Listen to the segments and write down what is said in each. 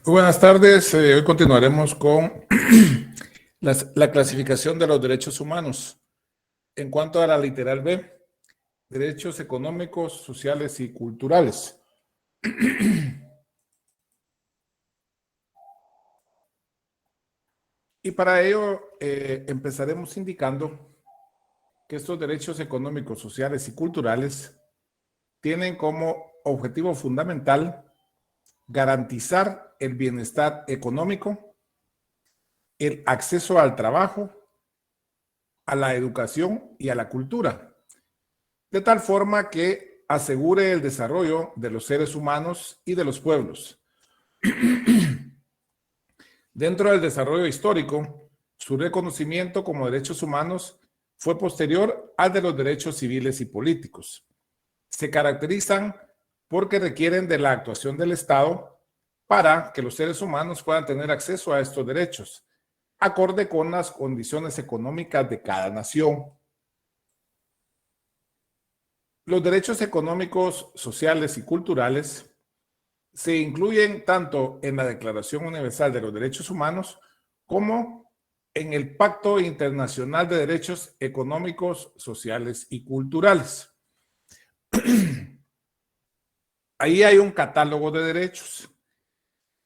Buenas tardes. Hoy continuaremos con la clasificación de los derechos humanos. En cuanto a la literal B, derechos económicos, sociales y culturales. Y para ello empezaremos indicando que estos derechos económicos, sociales y culturales tienen como objetivo fundamental garantizar el bienestar económico, el acceso al trabajo, a la educación y a la cultura, de tal forma que asegure el desarrollo de los seres humanos y de los pueblos. Dentro del desarrollo histórico, su reconocimiento como derechos humanos fue posterior al de los derechos civiles y políticos. Se caracterizan porque requieren de la actuación del Estado para que los seres humanos puedan tener acceso a estos derechos, acorde con las condiciones económicas de cada nación. Los derechos económicos, sociales y culturales se incluyen tanto en la Declaración Universal de los Derechos Humanos como en el Pacto Internacional de Derechos Económicos, Sociales y Culturales. Ahí hay un catálogo de derechos.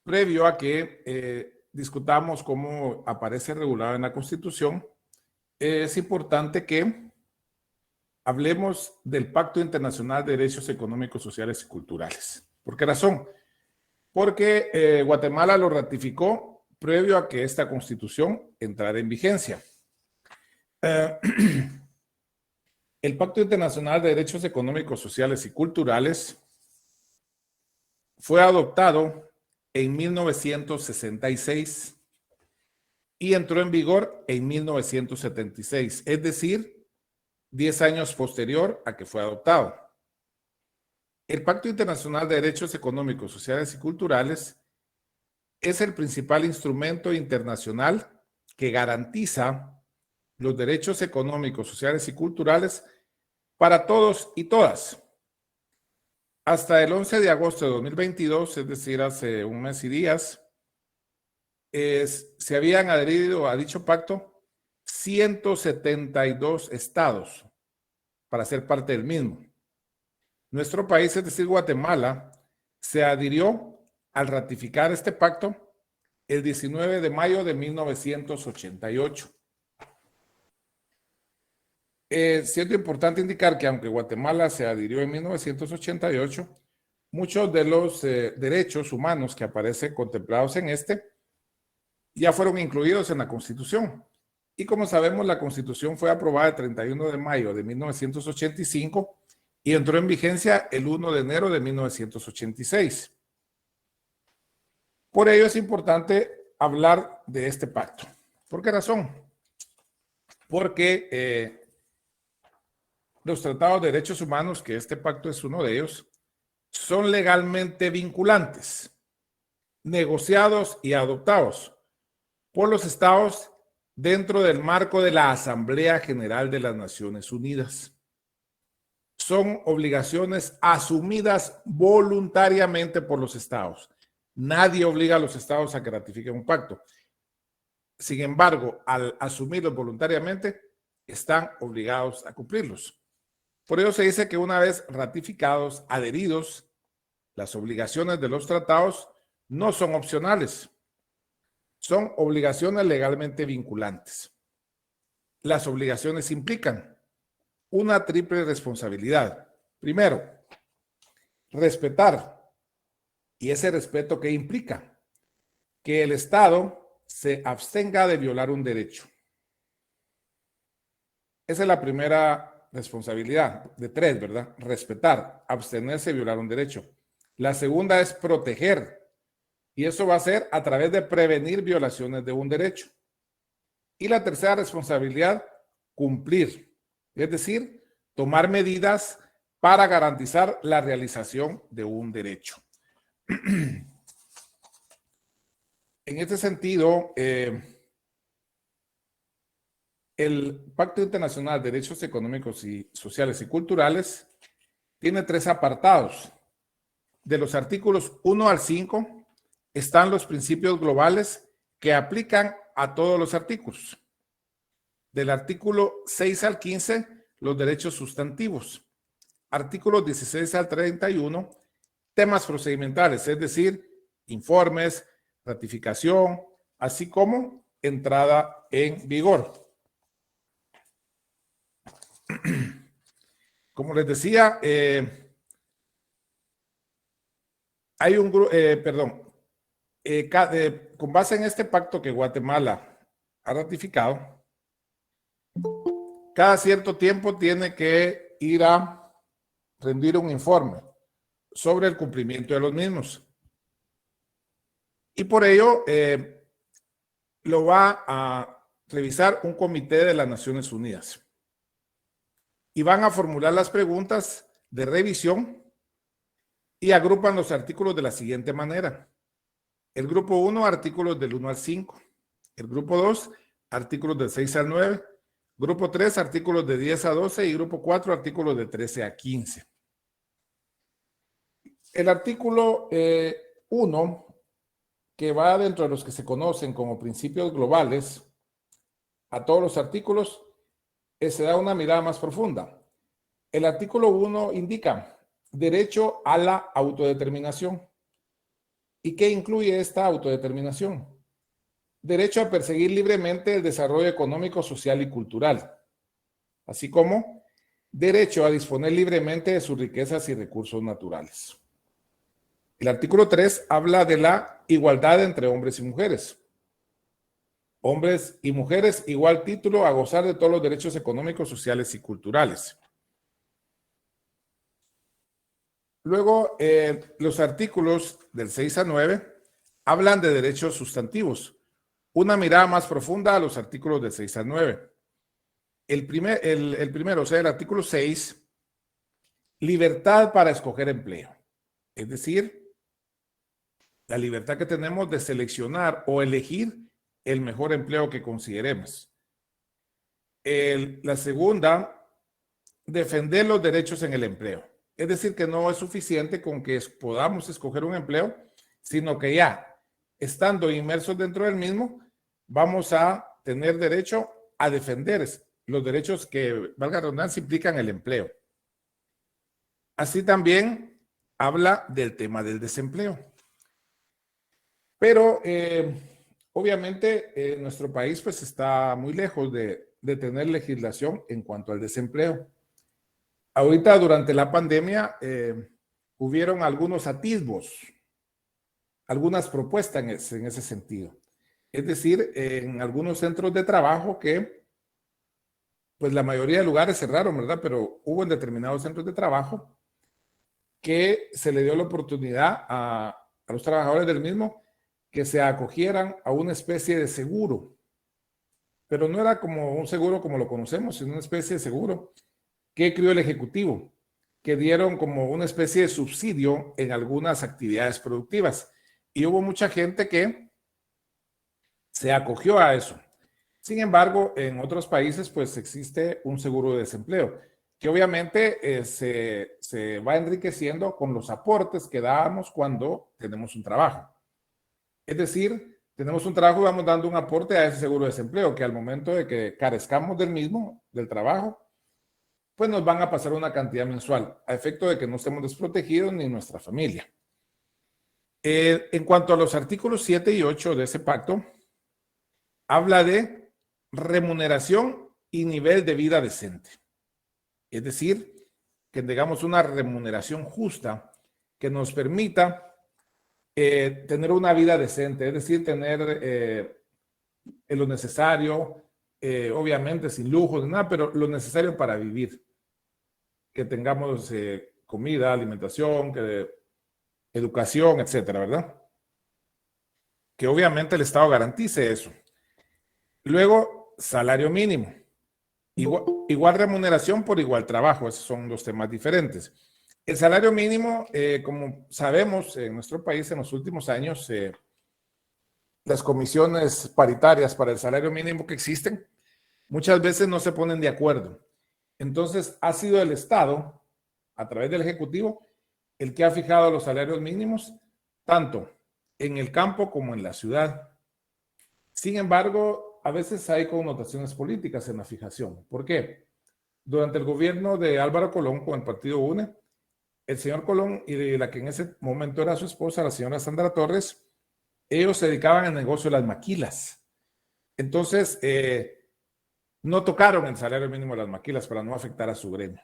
Previo a que discutamos cómo aparece regulado en la Constitución, es importante que hablemos del Pacto Internacional de Derechos Económicos, Sociales y Culturales. ¿Por qué razón? Porque Guatemala lo ratificó previo a que esta Constitución entrara en vigencia. El Pacto Internacional de Derechos Económicos, Sociales y Culturales fue adoptado en 1966 y entró en vigor en 1976, es decir, 10 años posterior a que fue adoptado. El Pacto Internacional de Derechos Económicos, Sociales y Culturales es el principal instrumento internacional que garantiza los derechos económicos, sociales y culturales para todos y todas. Hasta el 11 de agosto de 2022, es decir, hace un mes y días, se habían adherido a dicho pacto 172 estados para ser parte del mismo. Nuestro país, es decir, Guatemala, se adhirió al ratificar este pacto el 19 de mayo de 1988. Siendo importante indicar que aunque Guatemala se adhirió en 1988, muchos de los derechos humanos que aparecen contemplados en este ya fueron incluidos en la Constitución. Y como sabemos, la Constitución fue aprobada el 31 de mayo de 1985 y entró en vigencia el 1 de enero de 1986. Por ello es importante hablar de este pacto. ¿Por qué razón? Porque los tratados de derechos humanos, que este pacto es uno de ellos, son legalmente vinculantes, negociados y adoptados por los estados dentro del marco de la Asamblea General de las Naciones Unidas. Son obligaciones asumidas voluntariamente por los estados. Nadie obliga a los estados a que ratifiquen un pacto. Sin embargo, al asumirlos voluntariamente, están obligados a cumplirlos. Por ello se dice que una vez ratificados, adheridos, las obligaciones de los tratados no son opcionales, son obligaciones legalmente vinculantes. Las obligaciones implican una triple responsabilidad. Primero, respetar. ¿Y ese respeto qué implica? Que el Estado se abstenga de violar un derecho. Esa es la primera responsabilidad, de tres, ¿verdad? Respetar, abstenerse de violar un derecho. La segunda es proteger, y eso va a ser a través de prevenir violaciones de un derecho. Y la tercera responsabilidad, cumplir, es decir, tomar medidas para garantizar la realización de un derecho. En este sentido, el Pacto Internacional de Derechos Económicos y Sociales y Culturales tiene tres apartados. De los artículos 1 al 5 están los principios globales que aplican a todos los artículos. Del artículo 6 al 15, los derechos sustantivos. Artículos 16 al 31, temas procedimentales, es decir, informes, ratificación, así como entrada en vigor. Como les decía, hay un grupo, con base en este pacto que Guatemala ha ratificado, cada cierto tiempo tiene que ir a rendir un informe sobre el cumplimiento de los mismos. Y por ello lo va a revisar un comité de las Naciones Unidas. Y van a formular las preguntas de revisión y agrupan los artículos de la siguiente manera. El grupo 1, artículos del 1 al 5. El grupo 2, artículos del 6 al 9. Grupo 3, artículos de 10 a 12. Y grupo 4, artículos de 13 a 15. El artículo 1, que va dentro de los que se conocen como principios globales, a todos los artículos, se da una mirada más profunda. El artículo 1 indica derecho a la autodeterminación. ¿Y qué incluye esta autodeterminación? Derecho a perseguir libremente el desarrollo económico, social y cultural, así como derecho a disponer libremente de sus riquezas y recursos naturales. El artículo 3 habla de la igualdad entre hombres y mujeres. Hombres y mujeres, igual título a gozar de todos los derechos económicos, sociales y culturales. Luego, los artículos del 6 a 9 hablan de derechos sustantivos. Una mirada más profunda a los artículos del 6 al 9. El primero, o sea, el artículo 6, libertad para escoger empleo. Es decir, la libertad que tenemos de seleccionar o elegir el mejor empleo que consideremos. La segunda, defender los derechos en el empleo. Es decir, que no es suficiente con que podamos escoger un empleo, sino que ya, estando inmersos dentro del mismo, vamos a tener derecho a defender los derechos que, valga la redundancia, implican el empleo. Así también habla del tema del desempleo. Pero obviamente nuestro país pues está muy lejos de tener legislación en cuanto al desempleo. Ahorita durante la pandemia hubieron algunos atisbos, algunas propuestas en ese sentido. Es decir, en algunos centros de trabajo que pues la mayoría de lugares cerraron, ¿verdad? Pero hubo en determinados centros de trabajo que se le dio la oportunidad a los trabajadores del mismo que se acogieran a una especie de seguro. Pero no era como un seguro como lo conocemos, sino una especie de seguro que creó el Ejecutivo, que dieron como una especie de subsidio en algunas actividades productivas. Y hubo mucha gente que se acogió a eso. Sin embargo, en otros países pues existe un seguro de desempleo, que obviamente se va enriqueciendo con los aportes que damos cuando tenemos un trabajo. Es decir, tenemos un trabajo y vamos dando un aporte a ese seguro de desempleo, que al momento de que carezcamos del mismo, del trabajo, pues nos van a pasar una cantidad mensual, a efecto de que no estemos desprotegidos ni nuestra familia. En cuanto a los artículos 7 y 8 de ese pacto, habla de remuneración y nivel de vida decente. Es decir, que tengamos una remuneración justa que nos permita tener una vida decente, es decir, tener lo necesario, obviamente sin lujos ni nada, pero lo necesario para vivir. Que tengamos comida, alimentación, educación, etcétera, ¿verdad? Que obviamente el Estado garantice eso. Luego, salario mínimo. Igual remuneración por igual trabajo, esos son dos temas diferentes. El salario mínimo, como sabemos en nuestro país en los últimos años, las comisiones paritarias para el salario mínimo que existen, muchas veces no se ponen de acuerdo. Entonces, ha sido el Estado, a través del Ejecutivo, el que ha fijado los salarios mínimos, tanto en el campo como en la ciudad. Sin embargo, a veces hay connotaciones políticas en la fijación. ¿Por qué? Durante el gobierno de Álvaro Colón con el partido UNE, el señor Colón y la que en ese momento era su esposa, la señora Sandra Torres, ellos se dedicaban al negocio de las maquilas. Entonces, no tocaron el salario mínimo de las maquilas para no afectar a su gremio.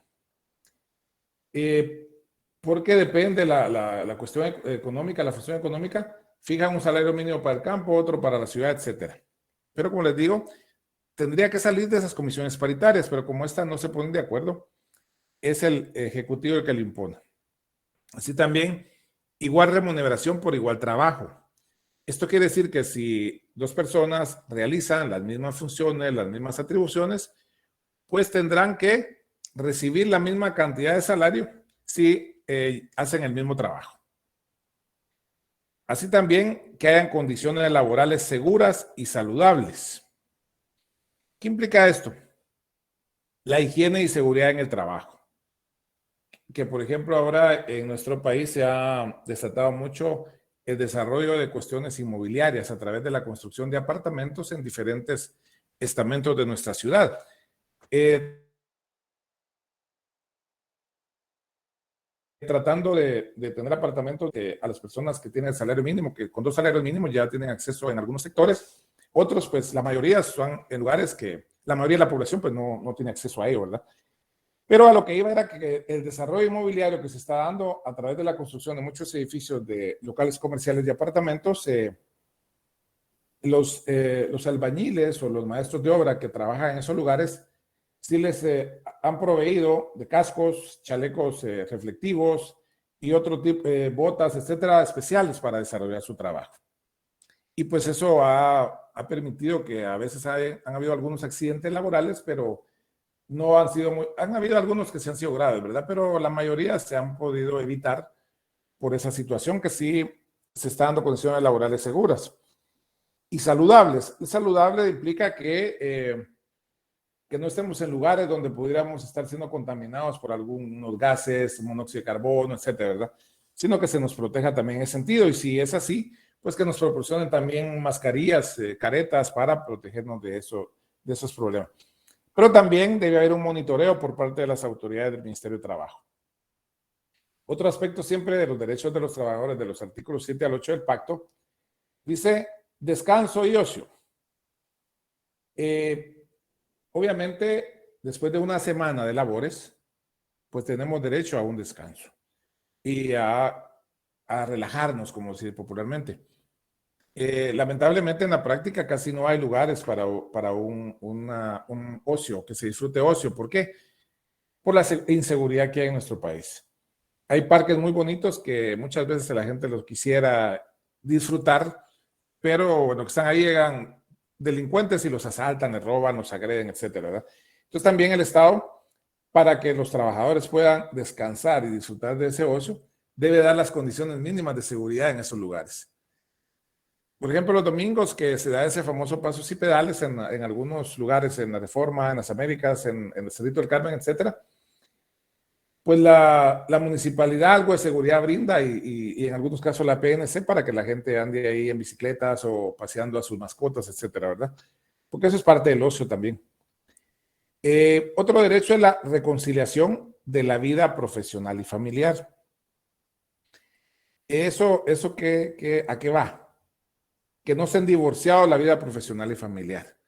Porque depende la cuestión económica, la función económica, fijan un salario mínimo para el campo, otro para la ciudad, etcétera. Pero como les digo, tendría que salir de esas comisiones paritarias, pero como estas no se ponen de acuerdo, es el ejecutivo el que lo impone. Así también, igual remuneración por igual trabajo. Esto quiere decir que si dos personas realizan las mismas funciones, las mismas atribuciones, pues tendrán que recibir la misma cantidad de salario si hacen el mismo trabajo. Así también que hayan condiciones laborales seguras y saludables. ¿Qué implica esto? La higiene y seguridad en el trabajo. Que, por ejemplo, ahora en nuestro país se ha desatado mucho el desarrollo de cuestiones inmobiliarias a través de la construcción de apartamentos en diferentes estamentos de nuestra ciudad. Tratando de tener apartamentos a las personas que tienen el salario mínimo, que con 2 salarios mínimos ya tienen acceso en algunos sectores. Otros, pues la mayoría son en lugares que la mayoría de la población pues no tiene acceso a ello, ¿verdad? Pero a lo que iba era que el desarrollo inmobiliario que se está dando a través de la construcción de muchos edificios de locales comerciales y apartamentos, los albañiles o los maestros de obra que trabajan en esos lugares, sí les han proveído de cascos, chalecos reflectivos y otro tipo de botas, etcétera, especiales para desarrollar su trabajo. Y pues eso ha permitido que a veces han habido algunos accidentes laborales, pero no han sido han habido algunos que se han sido graves, ¿verdad? Pero la mayoría se han podido evitar por esa situación que sí se está dando condiciones laborales seguras y saludables. Saludable implica que no estemos en lugares donde pudiéramos estar siendo contaminados por algunos gases, monóxido de carbono, etcétera, ¿verdad? Sino que se nos proteja también en ese sentido. Y si es así, pues que nos proporcionen también mascarillas, caretas para protegernos de esos problemas. Pero también debe haber un monitoreo por parte de las autoridades del Ministerio de Trabajo. Otro aspecto siempre de los derechos de los trabajadores, de los artículos 7 al 8 del pacto, dice descanso y ocio. Obviamente, después de una semana de labores, pues tenemos derecho a un descanso y a relajarnos, como se dice popularmente. Lamentablemente en la práctica casi no hay lugares para un ocio, que se disfrute ocio. ¿Por qué? Por la inseguridad que hay en nuestro país. Hay parques muy bonitos que muchas veces la gente los quisiera disfrutar, pero bueno, que están ahí llegan delincuentes y los asaltan, les roban, los agreden, etcétera, ¿verdad? Entonces también el Estado, para que los trabajadores puedan descansar y disfrutar de ese ocio, debe dar las condiciones mínimas de seguridad en esos lugares. Por ejemplo, los domingos que se da ese famoso pasos y pedales en algunos lugares, en la Reforma, en las Américas, en el Cerrito del Carmen, etcétera, pues la municipalidad algo de seguridad brinda y en algunos casos la PNC para que la gente ande ahí en bicicletas o paseando a sus mascotas, etcétera, ¿verdad? Porque eso es parte del ocio también. Otro derecho es la reconciliación de la vida profesional y familiar. ¿Eso ¿a qué va? Que no se han divorciado la vida profesional y familiar.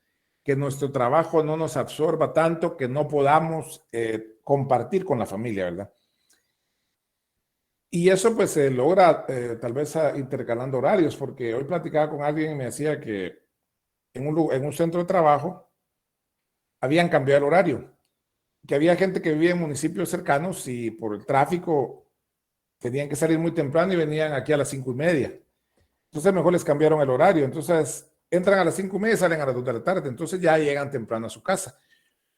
Que nuestro trabajo no nos absorba tanto que no podamos compartir con la familia, ¿verdad? Y eso pues se logra tal vez intercalando horarios, porque hoy platicaba con alguien y me decía que en un centro de trabajo habían cambiado el horario, que había gente que vivía en municipios cercanos y por el tráfico tenían que salir muy temprano y venían aquí a las 5:30. Entonces mejor les cambiaron el horario. Entonces entran a las 5:30 y salen a las 2 de la tarde. Entonces ya llegan temprano a su casa.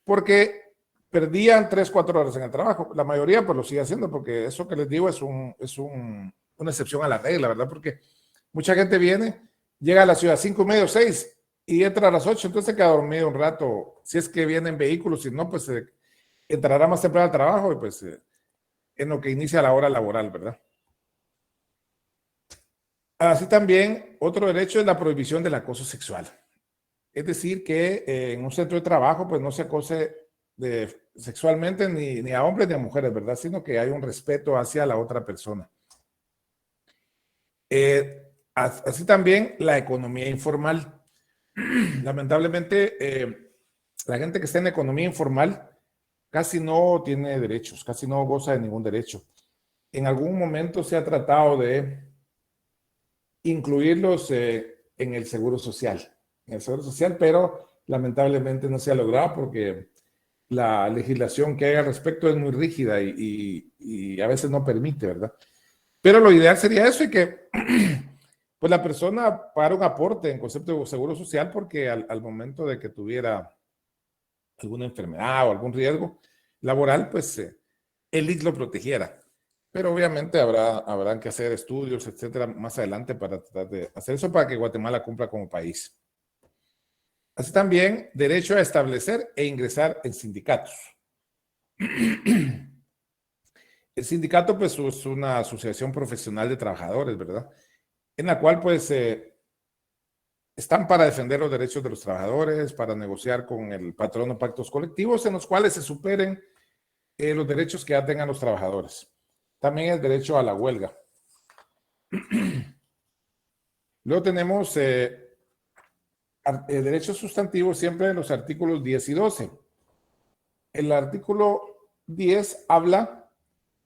Porque perdían 3, 4 horas en el trabajo. La mayoría pues lo sigue haciendo porque eso que les digo es una excepción a la regla, ¿verdad? Porque mucha gente viene, llega a la ciudad a 5:30 o 6 y entra a las 8, entonces se queda dormido un rato. Si es que vienen vehículos, si no, pues entrará más temprano al trabajo y pues en lo que inicia la hora laboral, ¿verdad? Así también, otro derecho es la prohibición del acoso sexual. Es decir, que en un centro de trabajo, pues no se acose sexualmente ni a hombres ni a mujeres, ¿verdad? Sino que hay un respeto hacia la otra persona. Así también la economía informal. Lamentablemente, la gente que está en economía informal casi no tiene derechos, casi no goza de ningún derecho. En algún momento se ha tratado de incluirlos en el seguro social, pero lamentablemente no se ha logrado porque la legislación que hay al respecto es muy rígida y a veces no permite, ¿verdad? Pero lo ideal sería eso y que pues la persona pagara un aporte en concepto de seguro social porque al momento de que tuviera alguna enfermedad o algún riesgo laboral, pues el IX lo protegiera. Pero obviamente habrán que hacer estudios, etcétera, más adelante para tratar de hacer eso para que Guatemala cumpla como país. Así también, derecho a establecer e ingresar en sindicatos. El sindicato, pues, es una asociación profesional de trabajadores, ¿verdad? En la cual, pues, están para defender los derechos de los trabajadores, para negociar con el patrono pactos colectivos en los cuales se superen los derechos que ya tengan los trabajadores. También el derecho a la huelga. Luego tenemos derechos sustantivos siempre en los artículos 10 y 12. El artículo 10 habla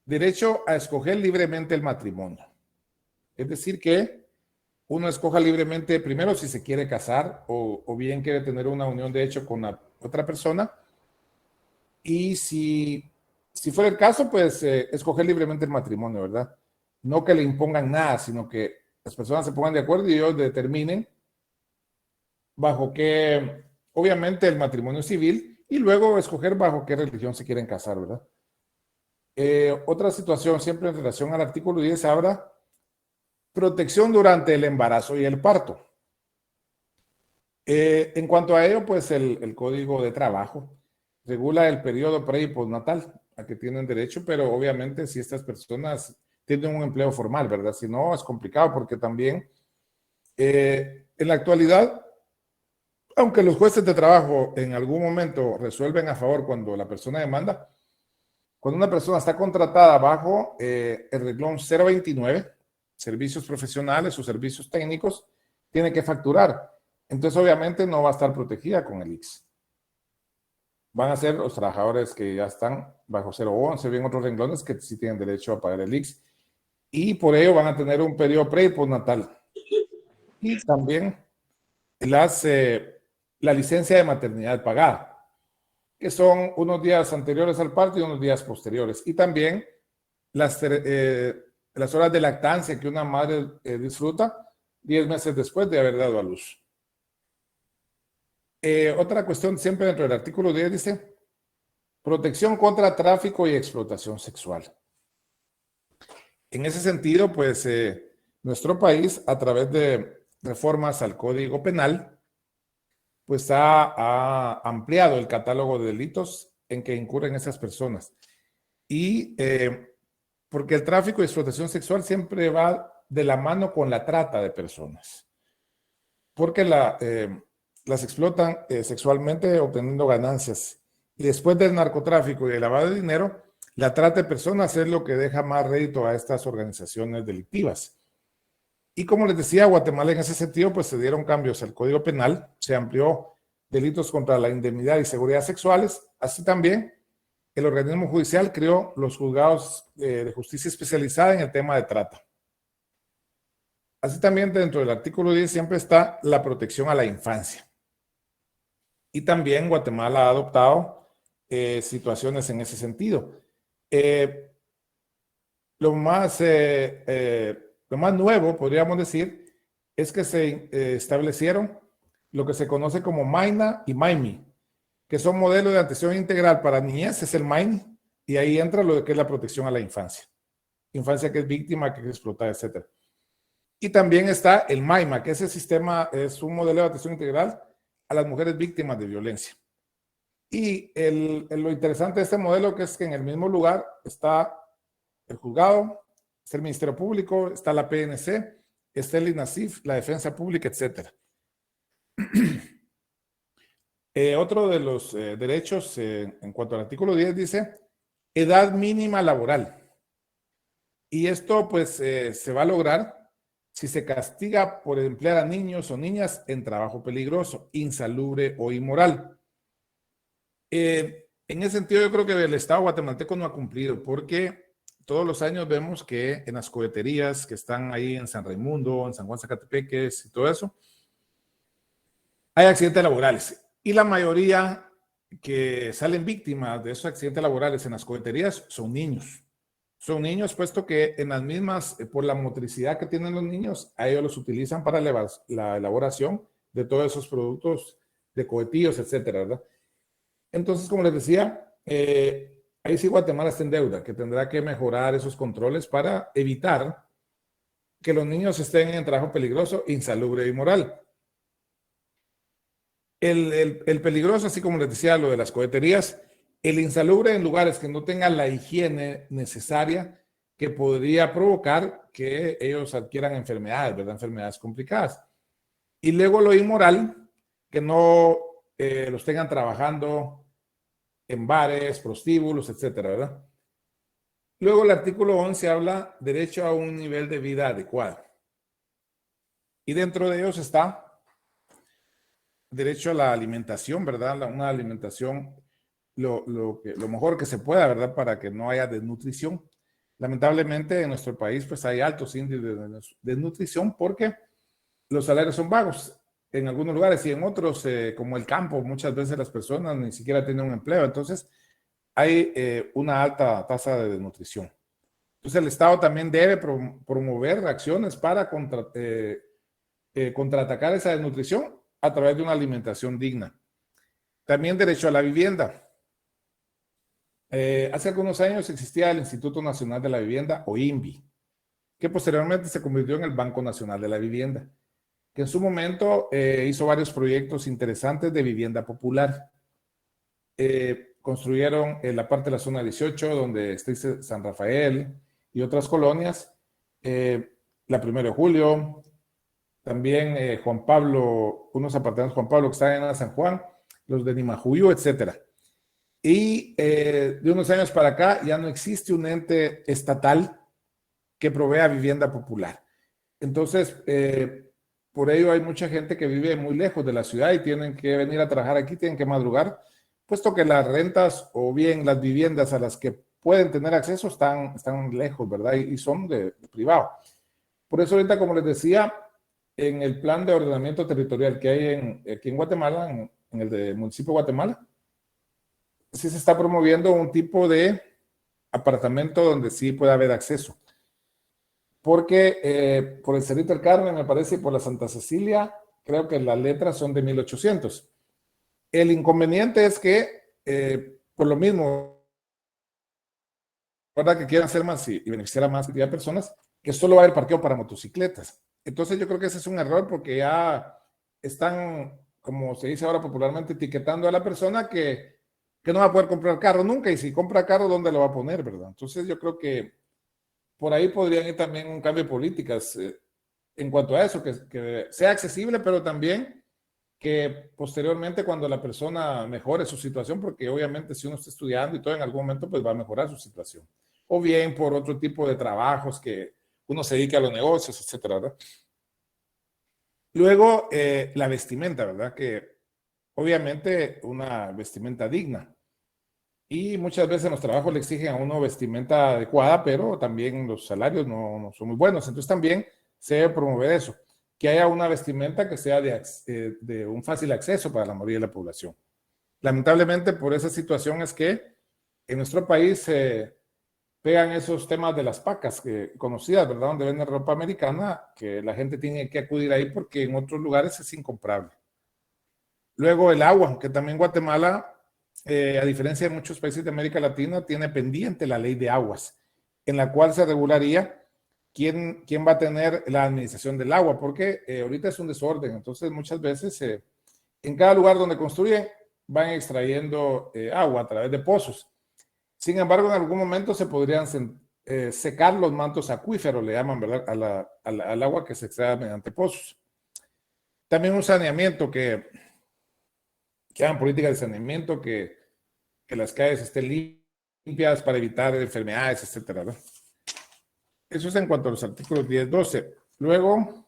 derecho a escoger libremente el matrimonio. Es decir, que uno escoja libremente primero si se quiere casar o bien quiere tener una unión de hecho con la otra persona. Y si fuera el caso, pues escoger libremente el matrimonio, ¿verdad? No que le impongan nada, sino que las personas se pongan de acuerdo y ellos determinen bajo qué, obviamente el matrimonio civil, y luego escoger bajo qué religión se quieren casar, ¿verdad? Otra situación, siempre en relación al artículo 10, habla protección durante el embarazo y el parto. En cuanto a ello, pues el Código de Trabajo regula el periodo pre y postnatal a que tienen derecho, pero obviamente si estas personas tienen un empleo formal, ¿verdad? Si no, es complicado porque también en la actualidad, aunque los jueces de trabajo en algún momento resuelven a favor cuando la persona demanda, cuando una persona está contratada bajo el renglón 029, servicios profesionales o servicios técnicos, tiene que facturar. Entonces, obviamente, no va a estar protegida con el IX. Van a ser los trabajadores que ya están bajo 011, bien otros renglones que sí tienen derecho a pagar el IX. Y por ello van a tener un periodo pre y postnatal. Y también la licencia de maternidad pagada, que son unos días anteriores al parto y unos días posteriores. Y también las horas de lactancia que una madre disfruta 10 meses después de haber dado a luz. Otra cuestión siempre dentro del artículo 10 dice protección contra tráfico y explotación sexual. En ese sentido, pues nuestro país, a través de reformas al Código Penal, pues ha ampliado el catálogo de delitos en que incurren esas personas. Y porque el tráfico y explotación sexual siempre va de la mano con la trata de personas. Porque las explotan sexualmente obteniendo ganancias. Y después del narcotráfico y el lavado de dinero, la trata de personas es lo que deja más rédito a estas organizaciones delictivas. Y como les decía, Guatemala en ese sentido, pues se dieron cambios al Código Penal, se amplió delitos contra la indemnidad y seguridad sexuales, así también el organismo judicial creó los juzgados de justicia especializada en el tema de trata. Así también dentro del artículo 10 siempre está la protección a la infancia. Y también Guatemala ha adoptado situaciones en ese sentido. Lo más nuevo, podríamos decir, es que se establecieron lo que se conoce como MAINA y MAIMI, que son modelos de atención integral para niñez, es el MAINI, y ahí entra lo que es la protección a la infancia. Infancia que es víctima, que es explotada, etc. Y también está el MAIMA, que ese sistema es un modelo de atención integral a las mujeres víctimas de violencia. Y lo interesante de este modelo que es que en el mismo lugar está el juzgado, está el Ministerio Público, está la PNC Esteli Nassif, la defensa pública, etc. Otro de los derechos en cuanto al artículo 10 dice edad mínima laboral. Y esto pues se va a lograr si se castiga por emplear a niños o niñas en trabajo peligroso, insalubre o inmoral. En ese sentido yo creo que el Estado guatemalteco no ha cumplido porque todos los años vemos que en las coheterías que están ahí en San Raimundo, en San Juan Zacatepeques y todo eso, hay accidentes laborales. Y la mayoría que salen víctimas de esos accidentes laborales en las coheterías son niños. Son niños, puesto que en las mismas, por la motricidad que tienen los niños, a ellos los utilizan para la elaboración de todos esos productos de cohetillos, etcétera, ¿verdad? Entonces, como les decía, ahí sí Guatemala está en deuda, que tendrá que mejorar esos controles para evitar que los niños estén en trabajo peligroso, insalubre e inmoral. El peligroso, así como les decía, lo de las coheterías, el insalubre en lugares que no tengan la higiene necesaria que podría provocar que ellos adquieran enfermedades, ¿verdad? Enfermedades complicadas. Y luego lo inmoral, que no los tengan trabajando en bares, prostíbulos, etcétera, ¿verdad? Luego el artículo 11 habla derecho a un nivel de vida adecuado. Y dentro de ellos está derecho a la alimentación, ¿verdad? Una alimentación lo mejor que se pueda, ¿verdad? Para que no haya desnutrición. Lamentablemente en nuestro país pues hay altos índices de desnutrición porque los salarios son bajos en algunos lugares y en otros, como el campo, muchas veces las personas ni siquiera tienen un empleo. Entonces hay una alta tasa de desnutrición. Entonces el Estado también debe promover acciones para contraatacar esa desnutrición a través de una alimentación digna. También derecho a la vivienda. Hace algunos años existía el Instituto Nacional de la Vivienda, o INVI, que posteriormente se convirtió en el Banco Nacional de la Vivienda, que en su momento hizo varios proyectos interesantes de vivienda popular. Construyeron la parte de la zona 18, donde está San Rafael y otras colonias, la 1 de Julio, también Juan Pablo, unos apartamentos Juan Pablo que están en San Juan, los de Nimajuyo, etcétera. Y de unos años para acá ya no existe un ente estatal que provea vivienda popular. Entonces, por ello hay mucha gente que vive muy lejos de la ciudad y tienen que venir a trabajar aquí, tienen que madrugar, puesto que las rentas o bien las viviendas a las que pueden tener acceso están lejos, ¿verdad? Y son de privado. Por eso ahorita, como les decía, en el plan de ordenamiento territorial que hay aquí en Guatemala, en el de municipio de Guatemala, sí se está promoviendo un tipo de apartamento donde sí puede haber acceso. Porque por el Cerrito del Carmen, me parece, y por la Santa Cecilia, creo que las letras son de 1800. El inconveniente es que, por lo mismo, ¿verdad? Que quieran hacer más y beneficiar a más cantidad de personas, que solo va a haber parqueo para motocicletas. Entonces yo creo que ese es un error porque ya están, como se dice ahora popularmente, etiquetando a la persona que no va a poder comprar carro nunca, y si compra carro, ¿dónde lo va a poner, verdad? Entonces yo creo que por ahí podrían ir también un cambio de políticas en cuanto a eso, que sea accesible, pero también que posteriormente cuando la persona mejore su situación, porque obviamente si uno está estudiando y todo, en algún momento pues va a mejorar su situación. O bien por otro tipo de trabajos que uno se dedica a los negocios, etcétera, ¿verdad? Luego, la vestimenta, ¿verdad? Que obviamente una vestimenta digna. Y muchas veces los trabajos le exigen a uno vestimenta adecuada, pero también los salarios no son muy buenos. Entonces también se debe promover eso, que haya una vestimenta que sea de un fácil acceso para la mayoría de la población. Lamentablemente por esa situación es que en nuestro país se pegan esos temas de las pacas conocidas, ¿verdad? Donde venden ropa americana, que la gente tiene que acudir ahí porque en otros lugares es incomparable. Luego el agua, que también Guatemala, a diferencia de muchos países de América Latina, tiene pendiente la ley de aguas, en la cual se regularía quién va a tener la administración del agua, porque ahorita es un desorden. Entonces muchas veces en cada lugar donde construyen van extrayendo agua a través de pozos. Sin embargo, en algún momento se podrían secar los mantos acuíferos, le llaman, ¿verdad? Al agua que se extrae mediante pozos. También un saneamiento que hagan políticas de saneamiento, que las calles estén limpias para evitar enfermedades, etcétera, ¿no? Eso es en cuanto a los artículos 10, 12. Luego,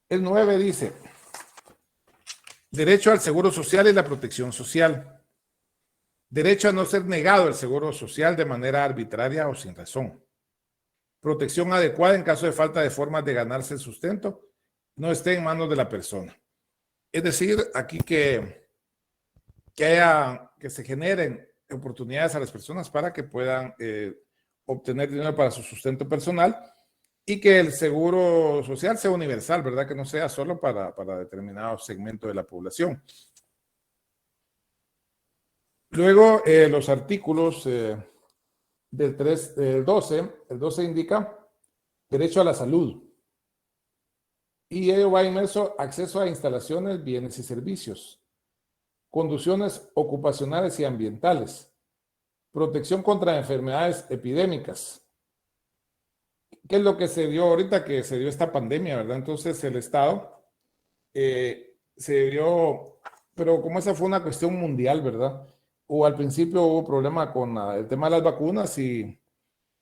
el 9 dice, derecho al seguro social y la protección social. Derecho a no ser negado el seguro social de manera arbitraria o sin razón. Protección adecuada en caso de falta de formas de ganarse el sustento, no esté en manos de la persona. Es decir, aquí que se generen oportunidades a las personas para que puedan obtener dinero para su sustento personal y que el seguro social sea universal, ¿verdad? Que no sea solo para determinado segmento de la población. Luego, los artículos del 12, el 12 indica derecho a la salud. Y ello va inmerso acceso a instalaciones, bienes y servicios, condiciones ocupacionales y ambientales, protección contra enfermedades epidémicas. ¿Qué es lo que se dio ahorita que se dio esta pandemia, verdad? Entonces el Estado se dio, pero como esa fue una cuestión mundial, ¿verdad? O al principio hubo problema con el tema de las vacunas y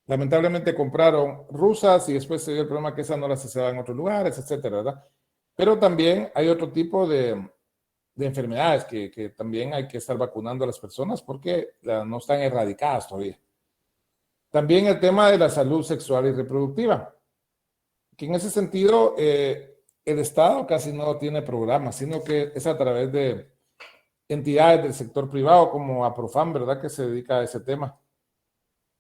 lamentablemente compraron rusas y después se dio el problema que esas no las usaban en otros lugares, etcétera, ¿verdad? Pero también hay otro tipo de enfermedades que también hay que estar vacunando a las personas porque no están erradicadas todavía. También el tema de la salud sexual y reproductiva, que en ese sentido el Estado casi no tiene programas, sino que es a través de entidades del sector privado como APROFAM, ¿verdad? Que se dedica a ese tema.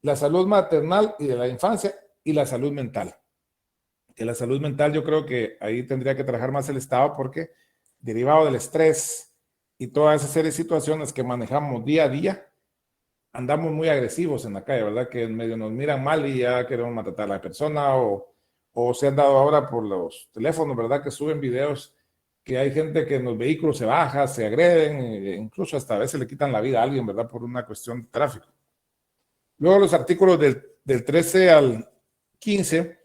La salud maternal y de la infancia y la salud mental. Que la salud mental yo creo que ahí tendría que trabajar más el Estado porque derivado del estrés y toda esa serie de situaciones que manejamos día a día, andamos muy agresivos en la calle, ¿verdad? Que en medio nos miran mal y ya queremos matar a la persona o se han dado ahora por los teléfonos, ¿verdad? Que suben videos que hay gente que en los vehículos se baja, se agreden, e incluso hasta a veces le quitan la vida a alguien, ¿verdad? Por una cuestión de tráfico. Luego los artículos del 13 al 15,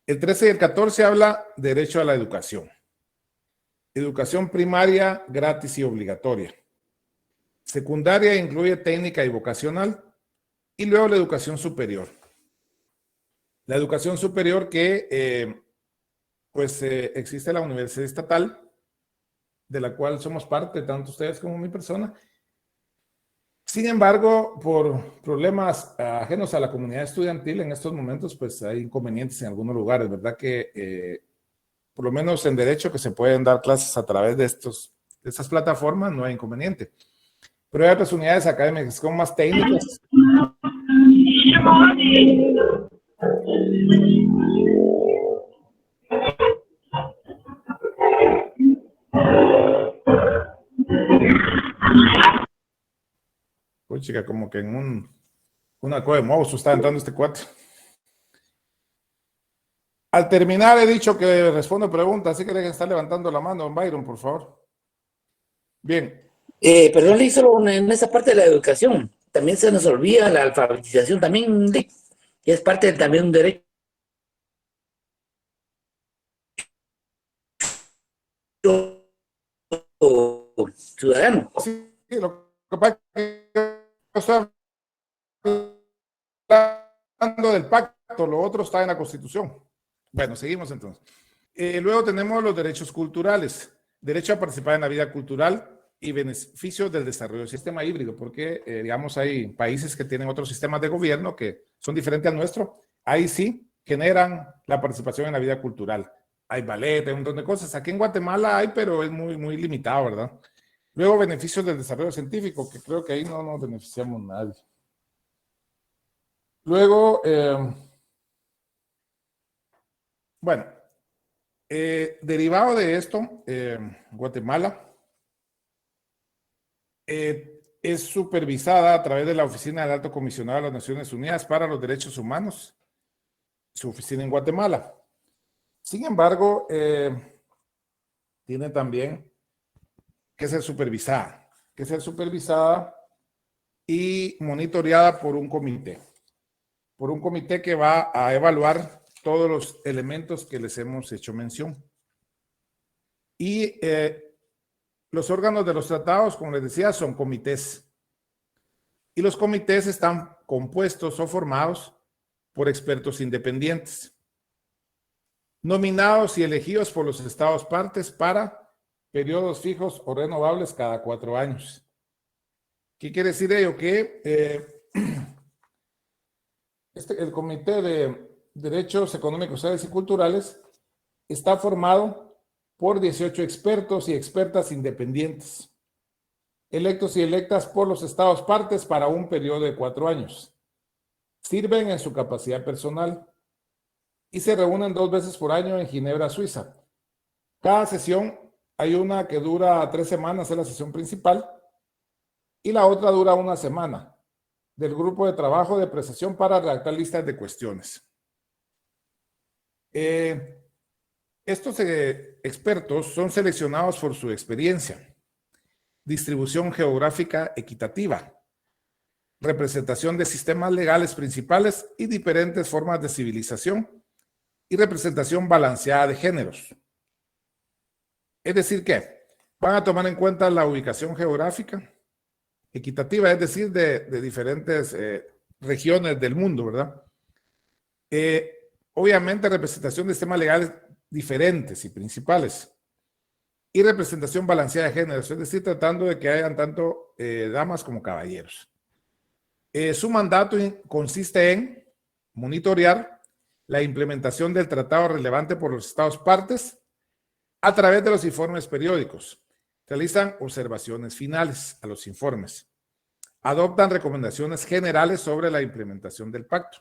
el 13 y el 14 habla derecho a la educación. Educación primaria gratis y obligatoria. Secundaria incluye técnica y vocacional. Y luego la educación superior. La educación superior que existe la Universidad Estatal, de la cual somos parte, tanto ustedes como mi persona. Sin embargo, por problemas ajenos a la comunidad estudiantil, en estos momentos, pues hay inconvenientes en algunos lugares, ¿verdad? Que por lo menos en derecho que se pueden dar clases a través de estas plataformas, no hay inconveniente. Pero hay otras unidades académicas que son más técnicas. Uy, chica, como que en una cueva de monstruos está entrando este cuate. Al terminar he dicho que respondo preguntas, así que dejen estar levantando la mano, Byron, por favor. Bien. Perdón, Lee, solo en esa parte de la educación. También se nos olvida la alfabetización, también, Lee, y es parte de también un derecho ciudadano. Sí, lo que pasa es que estoy hablando del pacto, lo otro está en la Constitución. Bueno, seguimos entonces. Luego tenemos los derechos culturales, derecho a participar en la vida cultural y beneficios del desarrollo del sistema híbrido, porque, digamos, hay países que tienen otros sistemas de gobierno que son diferentes al nuestro. Ahí sí generan la participación en la vida cultural. Hay ballet, hay un montón de cosas. Aquí en Guatemala hay, pero es muy, muy limitado, ¿verdad? Luego, beneficios del desarrollo científico, que creo que ahí no nos beneficiamos nadie. Luego, bueno, derivado de esto, Guatemala es supervisada a través de la Oficina del Alto Comisionado de las Naciones Unidas para los Derechos Humanos, su oficina en Guatemala. Sin embargo, tiene también que ser supervisada y monitoreada por un comité. por un comité que va a evaluar todos los elementos que les hemos hecho mención. Y los órganos de los tratados, como les decía, son comités. Y los comités están compuestos o formados por expertos independientes, nominados y elegidos por los estados partes para periodos fijos o renovables cada 4 años. ¿Qué quiere decir ello? Que el Comité de Derechos Económicos, Sociales y Culturales está formado por 18 expertos y expertas independientes, electos y electas por los estados partes para un periodo de 4 años. Sirven en su capacidad personal y se reúnen 2 veces por año en Ginebra, Suiza. Cada sesión, hay una que dura 3 semanas, es la sesión principal, y la otra dura 1 semana, del grupo de trabajo de apreciación para redactar listas de cuestiones. Estos expertos son seleccionados por su experiencia, distribución geográfica equitativa, representación de sistemas legales principales y diferentes formas de civilización y representación balanceada de géneros. Es decir, que van a tomar en cuenta la ubicación geográfica equitativa, es decir, de diferentes regiones del mundo, ¿verdad? Obviamente, representación de sistemas legales diferentes y principales y representación balanceada de géneros, es decir, tratando de que hayan tanto damas como caballeros. Su mandato consiste en monitorear la implementación del tratado relevante por los estados partes a través de los informes periódicos. Realizan observaciones finales a los informes. Adoptan recomendaciones generales sobre la implementación del pacto.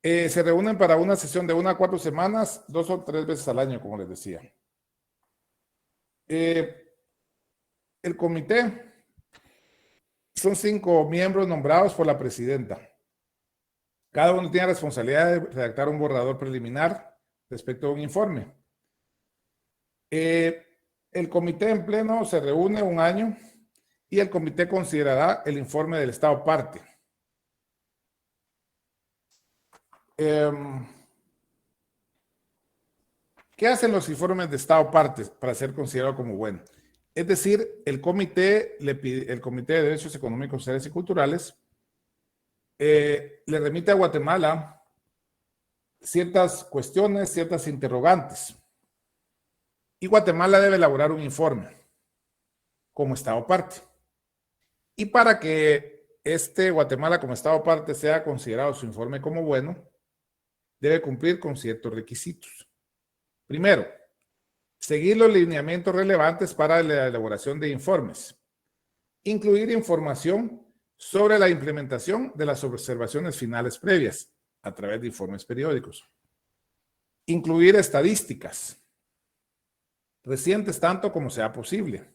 Se reúnen para una sesión de 1 a 4 semanas, 2 o 3 veces al año, como les decía. El comité son 5 miembros nombrados por la presidenta. Cada uno tiene la responsabilidad de redactar un borrador preliminar respecto a un informe. El comité en pleno se reúne 1 año y el comité considerará el informe del estado parte. ¿Qué hacen los informes de estado parte para ser considerado como bueno? Es decir, el comité de Derechos Económicos, Sociales y Culturales le remite a Guatemala ciertas cuestiones, ciertas interrogantes. Y Guatemala debe elaborar un informe como estado parte. Y para que Guatemala como estado parte sea considerado su informe como bueno, debe cumplir con ciertos requisitos. Primero, seguir los lineamientos relevantes para la elaboración de informes. Incluir información sobre la implementación de las observaciones finales previas a través de informes periódicos. Incluir estadísticas recientes tanto como sea posible.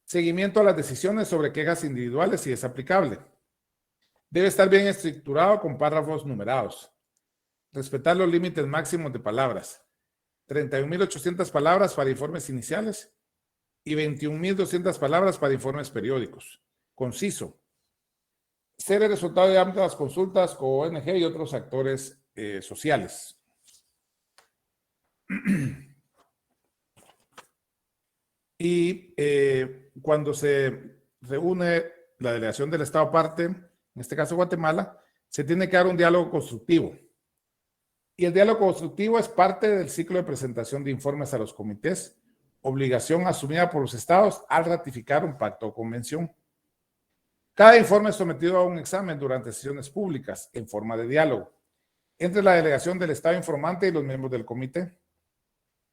Seguimiento a las decisiones sobre quejas individuales si es aplicable. Debe estar bien estructurado con párrafos numerados. Respetar los límites máximos de palabras. 31.800 palabras para informes iniciales y 21.200 palabras para informes periódicos. Conciso. Ser el resultado de amplias consultas con ONG y otros actores sociales. Y cuando se reúne la delegación del estado parte, en este caso Guatemala, se tiene que dar un diálogo constructivo. Y el diálogo constructivo es parte del ciclo de presentación de informes a los comités, obligación asumida por los estados al ratificar un pacto o convención. Cada informe es sometido a un examen durante sesiones públicas en forma de diálogo entre la delegación del estado informante y los miembros del comité.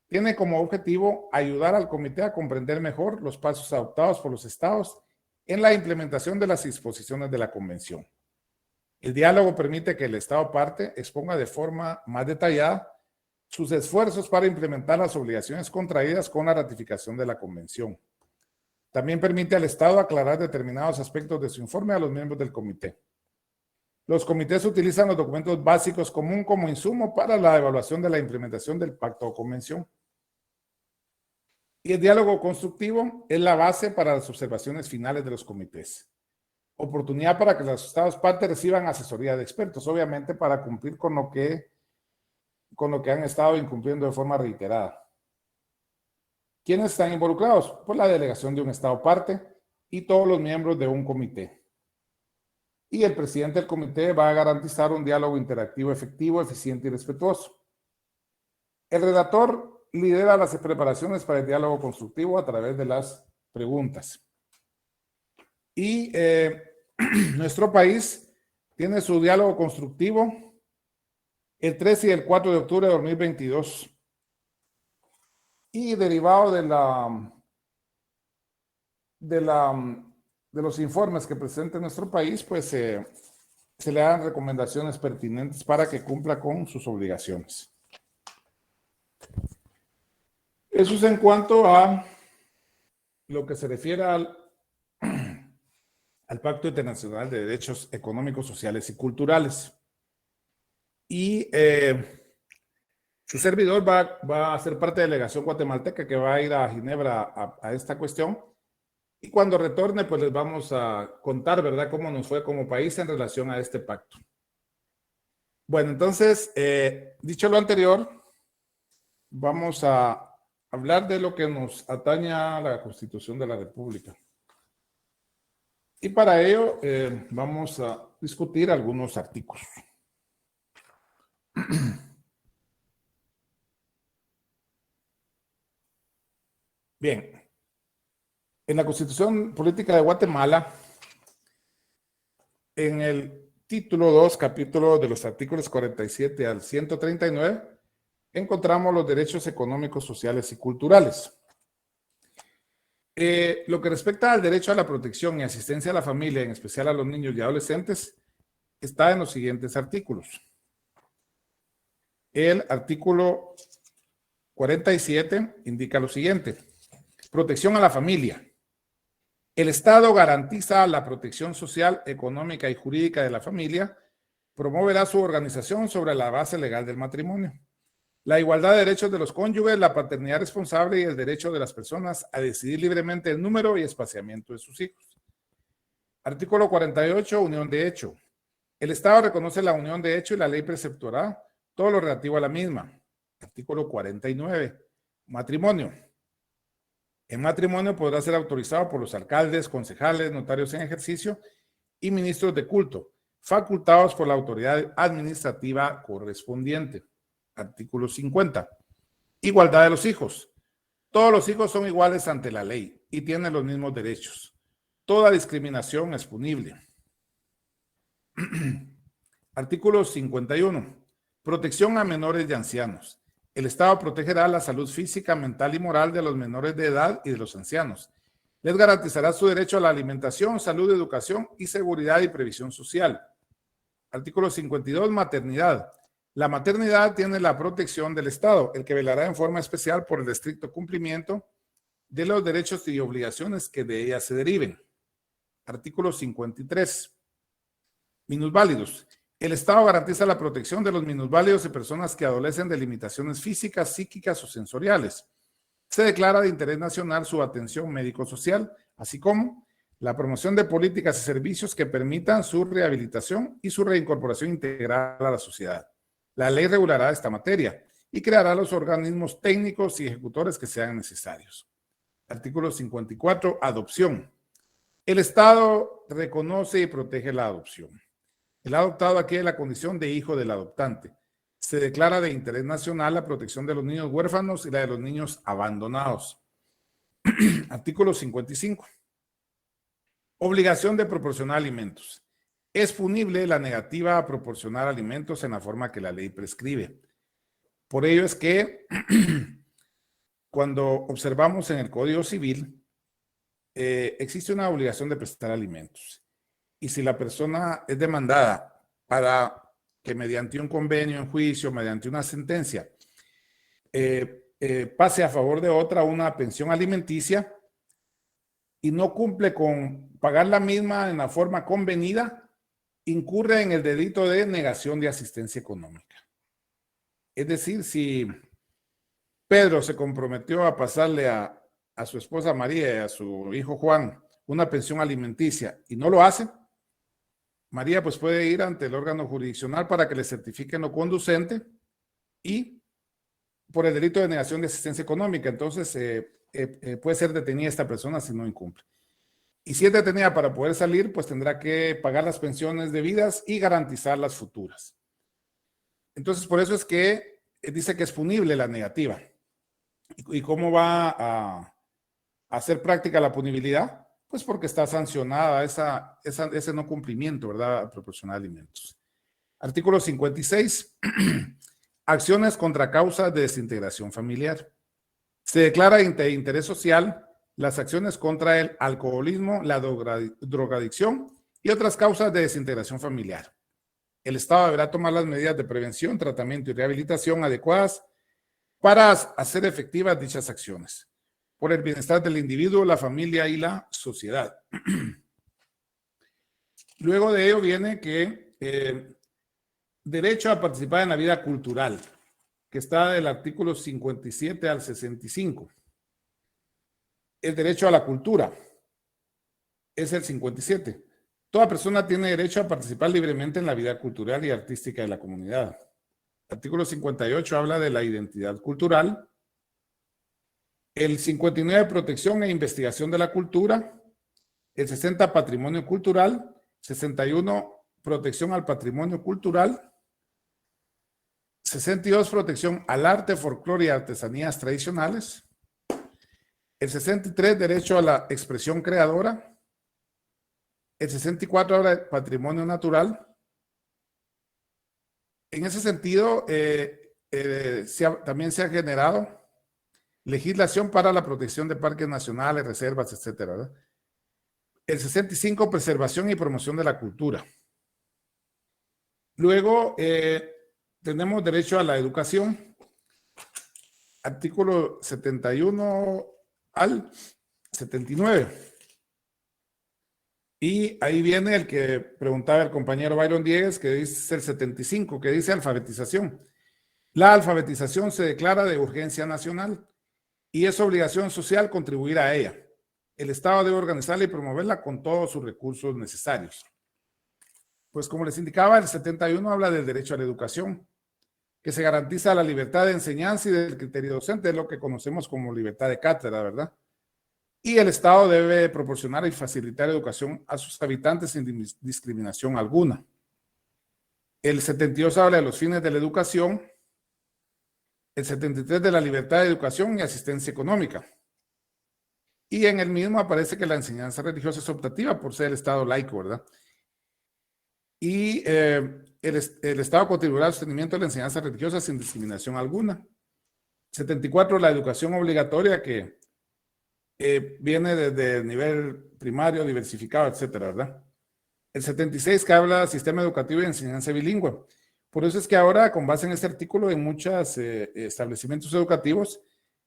Tiene como objetivo ayudar al comité a comprender mejor los pasos adoptados por los estados en la implementación de las disposiciones de la convención. El diálogo permite que el estado parte exponga de forma más detallada sus esfuerzos para implementar las obligaciones contraídas con la ratificación de la convención. También permite al estado aclarar determinados aspectos de su informe a los miembros del comité. Los comités utilizan los documentos básicos comunes como insumo para la evaluación de la implementación del pacto o convención. Y el diálogo constructivo es la base para las observaciones finales de los comités. oportunidad para que los estados partes reciban asesoría de expertos, obviamente para cumplir con lo que han estado incumpliendo de forma reiterada. ¿Quiénes están involucrados? Pues la delegación de un estado parte y todos los miembros de un comité. Y el presidente del comité va a garantizar un diálogo interactivo efectivo, eficiente y respetuoso. El redactor lidera las preparaciones para el diálogo constructivo a través de las preguntas. Y nuestro país tiene su diálogo constructivo el 13 y el 4 de octubre de 2022. Y derivado de los informes que presenta nuestro país, pues se le dan recomendaciones pertinentes para que cumpla con sus obligaciones. Eso es en cuanto a lo que se refiere al Pacto Internacional de Derechos Económicos, Sociales y Culturales. Y su servidor va a ser parte de la delegación guatemalteca que va a ir a Ginebra a esta cuestión. Y cuando retorne, pues les vamos a contar, ¿verdad?, cómo nos fue como país en relación a este pacto. Bueno, entonces, dicho lo anterior, vamos a hablar de lo que nos atañe a la Constitución de la República. Y para ello vamos a discutir algunos artículos. Bien, en la Constitución Política de Guatemala, en el título 2, capítulo de los artículos 47 al 139, encontramos los derechos económicos, sociales y culturales. Lo que respecta al derecho a la protección y asistencia a la familia, en especial a los niños y adolescentes, está en los siguientes artículos. El artículo 47 indica lo siguiente: protección a la familia. El Estado garantiza la protección social, económica y jurídica de la familia, promoverá su organización sobre la base legal del matrimonio, la igualdad de derechos de los cónyuges, la paternidad responsable y el derecho de las personas a decidir libremente el número y espaciamiento de sus hijos. Artículo 48, unión de hecho. El Estado reconoce la unión de hecho y la ley preceptuará todo lo relativo a la misma. Artículo 49, matrimonio. El matrimonio podrá ser autorizado por los alcaldes, concejales, notarios en ejercicio y ministros de culto, facultados por la autoridad administrativa correspondiente. Artículo 50. Igualdad de los hijos. Todos los hijos son iguales ante la ley y tienen los mismos derechos. Toda discriminación es punible. Artículo 51. Protección a menores y ancianos. El Estado protegerá la salud física, mental y moral de los menores de edad y de los ancianos. Les garantizará su derecho a la alimentación, salud, educación y seguridad y previsión social. Artículo 52. Maternidad. La maternidad tiene la protección del Estado, el que velará en forma especial por el estricto cumplimiento de los derechos y obligaciones que de ella se deriven. Artículo 53. Minusválidos. El Estado garantiza la protección de los minusválidos y personas que adolecen de limitaciones físicas, psíquicas o sensoriales. Se declara de interés nacional su atención médico-social, así como la promoción de políticas y servicios que permitan su rehabilitación y su reincorporación integral a la sociedad. La ley regulará esta materia y creará los organismos técnicos y ejecutores que sean necesarios. Artículo 54. Adopción. El Estado reconoce y protege la adopción. El adoptado adquiere la condición de hijo del adoptante. Se declara de interés nacional la protección de los niños huérfanos y la de los niños abandonados. Artículo 55. Obligación de proporcionar alimentos. Es punible la negativa a proporcionar alimentos en la forma que la ley prescribe. Por ello es que cuando observamos en el Código Civil, existe una obligación de prestar alimentos. Y si la persona es demandada para que mediante un convenio en juicio, mediante una sentencia, pase a favor de otra una pensión alimenticia y no cumple con pagar la misma en la forma convenida, incurre en el delito de negación de asistencia económica. Es decir, si Pedro se comprometió a pasarle a su esposa María y a su hijo Juan una pensión alimenticia y no lo hace, María pues puede ir ante el órgano jurisdiccional para que le certifiquen lo conducente y por el delito de negación de asistencia económica. Entonces puede ser detenida esta persona si no incumple. Y si es detenida para poder salir, pues tendrá que pagar las pensiones debidas y garantizar las futuras. Entonces, por eso es que dice que es punible la negativa. ¿Y cómo va a hacer práctica la punibilidad? Pues porque está sancionada ese no cumplimiento, ¿verdad?, al proporcionar alimentos. Artículo 56. Acciones contra causas de desintegración familiar. Se declara de interés social las acciones contra el alcoholismo, la drogadicción y otras causas de desintegración familiar. El Estado deberá tomar las medidas de prevención, tratamiento y rehabilitación adecuadas para hacer efectivas dichas acciones, por el bienestar del individuo, la familia y la sociedad. Luego de ello viene que derecho a participar en la vida cultural, que está del artículo 57 al 65. El derecho a la cultura es el 57. Toda persona tiene derecho a participar libremente en la vida cultural y artística de la comunidad. El artículo 58 habla de la identidad cultural. El 59, protección e investigación de la cultura. El 60, patrimonio cultural. 61, protección al patrimonio cultural. 62, protección al arte, folclore y artesanías tradicionales. El 63, derecho a la expresión creadora. El 64 habla de patrimonio natural. En ese sentido, también se ha generado legislación para la protección de parques nacionales, reservas, etcétera, ¿verdad? El 65, preservación y promoción de la cultura. Luego, tenemos derecho a la educación. Artículo 71 al 79. Y ahí viene el que preguntaba el compañero Byron Diegues, que dice el 75, que dice alfabetización. La alfabetización se declara de urgencia nacional y es obligación social contribuir a ella. El Estado debe organizarla y promoverla con todos sus recursos necesarios. Pues como les indicaba, el 71 habla del derecho a la educación, que se garantiza la libertad de enseñanza y del criterio docente, es lo que conocemos como libertad de cátedra, ¿verdad? Y el Estado debe proporcionar y facilitar educación a sus habitantes sin discriminación alguna. El 72 habla de los fines de la educación. El 73 de la libertad de educación y asistencia económica. Y en el mismo aparece que la enseñanza religiosa es optativa por ser el Estado laico, ¿verdad? Y el Estado contribuirá al sostenimiento de la enseñanza religiosa sin discriminación alguna. 74, la educación obligatoria, que viene desde el nivel primario, diversificado, etcétera, ¿verdad? El 76, que habla del sistema educativo y enseñanza bilingüe. Por eso es que ahora, con base en este artículo, en muchos establecimientos educativos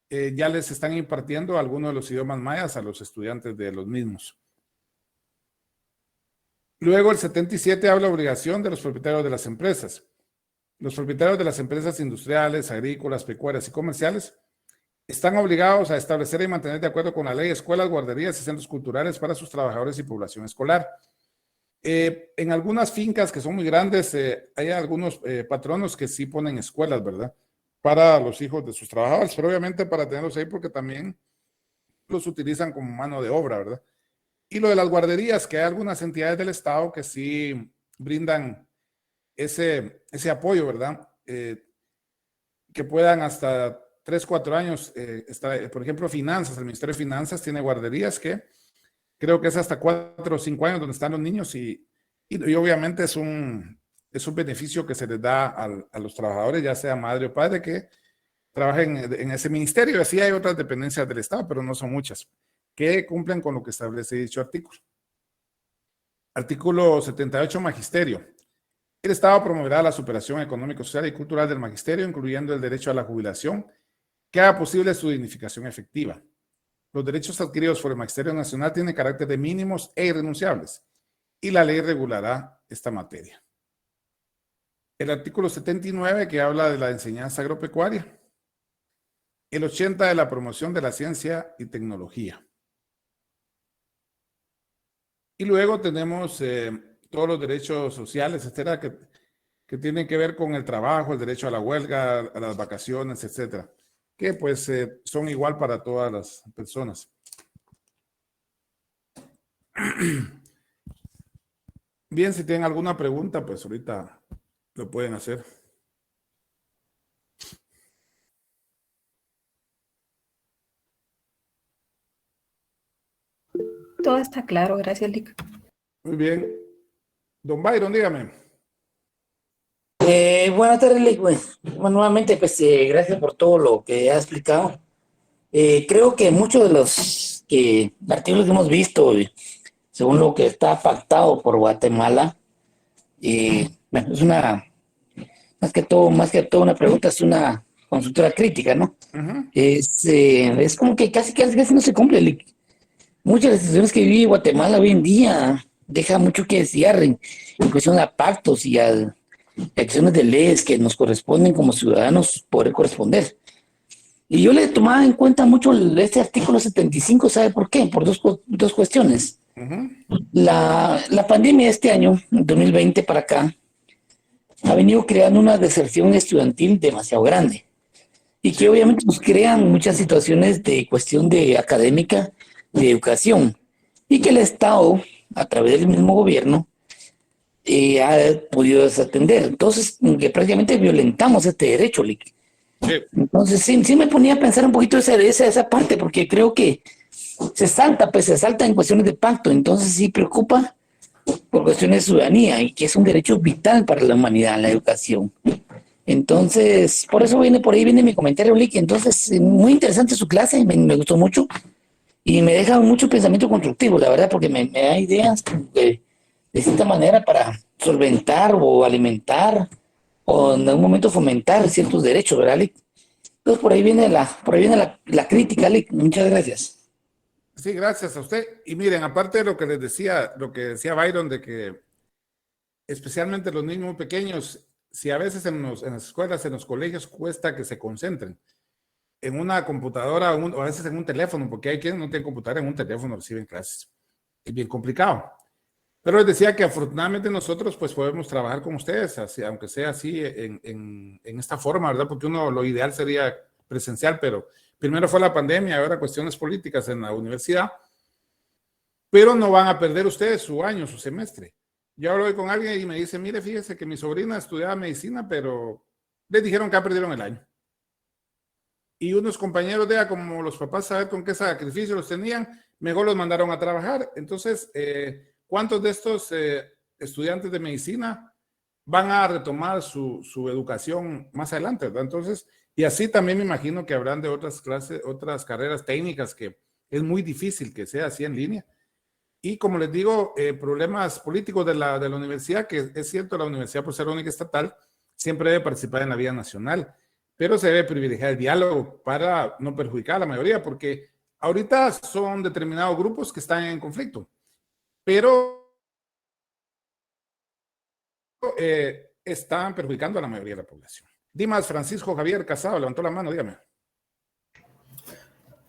ya les están impartiendo algunos de los idiomas mayas a los estudiantes de los mismos. Luego, el 77 habla de obligación de los propietarios de las empresas. Los propietarios de las empresas industriales, agrícolas, pecuarias y comerciales están obligados a establecer y mantener, de acuerdo con la ley, escuelas, guarderías y centros culturales para sus trabajadores y población escolar. En algunas fincas que son muy grandes, hay algunos patronos que sí ponen escuelas, ¿verdad?, para los hijos de sus trabajadores, pero obviamente para tenerlos ahí porque también los utilizan como mano de obra, ¿verdad? Y lo de las guarderías, que hay algunas entidades del Estado que sí brindan ese apoyo, ¿verdad? Que puedan hasta 3, 4 años estar, por ejemplo, finanzas, el Ministerio de Finanzas tiene guarderías que creo que es hasta 4 o 5 años donde están los niños y obviamente es un beneficio que se les da a los trabajadores, ya sea madre o padre, que trabajen en ese ministerio. Así hay otras dependencias del Estado, pero no son muchas, que cumplen con lo que establece dicho artículo. Artículo 78, magisterio. El Estado promoverá la superación económica, social y cultural del magisterio, incluyendo el derecho a la jubilación, que haga posible su dignificación efectiva. Los derechos adquiridos por el Magisterio Nacional tienen carácter de mínimos e irrenunciables, y la ley regulará esta materia. El artículo 79, que habla de la enseñanza agropecuaria. El 80, de la promoción de la ciencia y tecnología. Y luego tenemos todos los derechos sociales, etcétera, que tienen que ver con el trabajo, el derecho a la huelga, a las vacaciones, etcétera, que pues son igual para todas las personas. Bien, si tienen alguna pregunta, pues ahorita lo pueden hacer. Todo está claro, gracias, Lic. Muy bien. Don Byron, dígame. Buenas tardes, Lick. Bueno, nuevamente, pues gracias por todo lo que ha explicado. Creo que muchos de los artículos que hemos visto, según lo que está pactado por Guatemala, bueno, es más que todo una pregunta, es una consulta crítica, ¿no? Es como que casi no se cumple, Lick. Muchas de las decisiones que vive Guatemala hoy en día deja mucho que desear en cuestión a pactos y a acciones de leyes que nos corresponden como ciudadanos poder corresponder. Y yo le tomaba en cuenta mucho este artículo 75, ¿sabe por qué? Por dos cuestiones. La pandemia de este año, 2020 para acá, ha venido creando una deserción estudiantil demasiado grande y que obviamente nos crean muchas situaciones de cuestión de académica, de educación, y que el Estado, a través del mismo gobierno, ha podido desatender. Entonces, que prácticamente violentamos este derecho, Lick. Sí. Entonces, sí me ponía a pensar un poquito esa parte, porque creo que se salta en cuestiones de pacto. Entonces, sí preocupa por cuestiones de ciudadanía y que es un derecho vital para la humanidad, la educación. Entonces, por ahí viene mi comentario, Lick. Entonces, muy interesante su clase, me gustó mucho y me deja mucho pensamiento constructivo, la verdad, porque me da ideas de cierta manera para solventar o alimentar o en algún momento fomentar ciertos derechos, ¿verdad, Lick? Entonces por ahí viene la crítica, Lick. Muchas gracias. Sí, gracias a usted. Y miren, aparte de lo que les decía, lo que decía Byron, de que especialmente los niños muy pequeños, si a veces en las escuelas, en los colegios cuesta que se concentren en una computadora o a veces en un teléfono, porque hay quienes no tienen computadora, en un teléfono reciben clases. Es bien complicado. Pero les decía que afortunadamente nosotros pues podemos trabajar con ustedes, así, aunque sea así en esta forma, ¿verdad? Porque lo ideal sería presencial, pero primero fue la pandemia, ahora cuestiones políticas en la universidad, pero no van a perder ustedes su año, su semestre. Yo hablo con alguien y me dice, mire, fíjese que mi sobrina estudiaba medicina, pero les dijeron que ya perdieron el año. Y unos compañeros de ella, como los papás, saber con qué sacrificio los tenían, mejor los mandaron a trabajar. Entonces, ¿cuántos de estos estudiantes de medicina van a retomar su educación más adelante, ¿verdad? Entonces, y así también me imagino que habrán de otras clases, otras carreras técnicas que es muy difícil que sea así en línea. Y como les digo, problemas políticos de la universidad, que es cierto, la universidad por ser única estatal, siempre debe participar en la vida nacional, pero se debe privilegiar el diálogo para no perjudicar a la mayoría, porque ahorita son determinados grupos que están en conflicto, pero están perjudicando a la mayoría de la población. Dimas Francisco Javier Casado levantó la mano, dígame.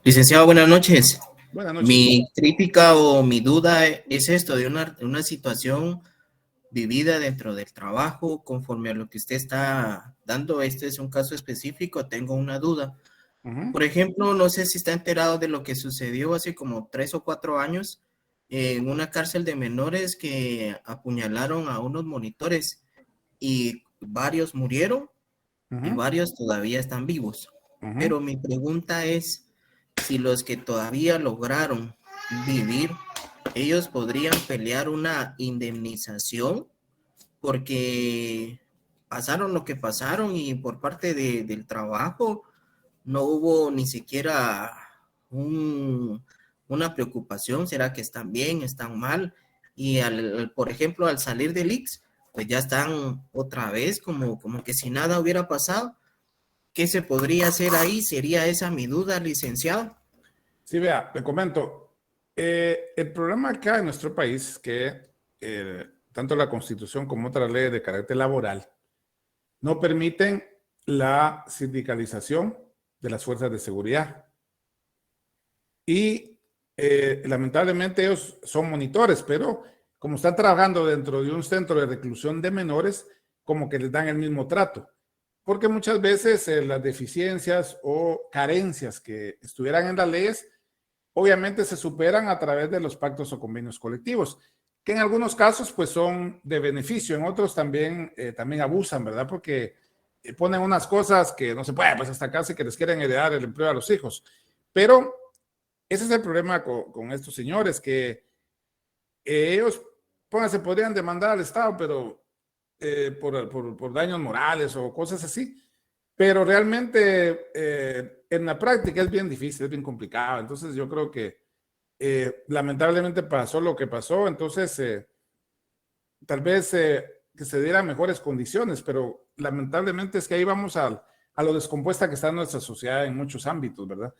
Licenciado, buenas noches. Buenas noches. Mi crítica o mi duda es esto de una situación vivida dentro del trabajo conforme a lo que usted está dando. Este es un caso específico, tengo una duda. Por ejemplo, no sé si está enterado de lo que sucedió hace como 3 o 4 años en una cárcel de menores que apuñalaron a unos monitores y varios murieron y varios todavía están vivos. Pero mi pregunta es si los que todavía lograron vivir, ellos podrían pelear una indemnización porque pasaron lo que pasaron y por parte del trabajo no hubo ni siquiera una preocupación. ¿Será que están bien, están mal? Y por ejemplo, al salir del IX, pues ya están otra vez como que si nada hubiera pasado. ¿Qué se podría hacer ahí? ¿Sería esa mi duda, licenciado? Sí, vea, le comento. El problema acá en nuestro país es que tanto la Constitución como otras leyes de carácter laboral no permiten la sindicalización de las fuerzas de seguridad. Y lamentablemente ellos son monitores, pero como están trabajando dentro de un centro de reclusión de menores, como que les dan el mismo trato. Porque muchas veces las deficiencias o carencias que estuvieran en las leyes, obviamente se superan a través de los pactos o convenios colectivos, que en algunos casos pues son de beneficio, en otros también, también abusan, ¿verdad? Porque ponen unas cosas que no se puede, pues hasta casi que les quieren heredar el empleo a los hijos. Pero ese es el problema con estos señores, que ellos, pónganse, podrían demandar al Estado, pero por daños morales o cosas así, pero realmente en la práctica es bien difícil, es bien complicado. Entonces yo creo que lamentablemente pasó lo que pasó, entonces tal vez que se dieran mejores condiciones, pero lamentablemente es que ahí vamos a lo descompuesta que está nuestra sociedad en muchos ámbitos, ¿verdad?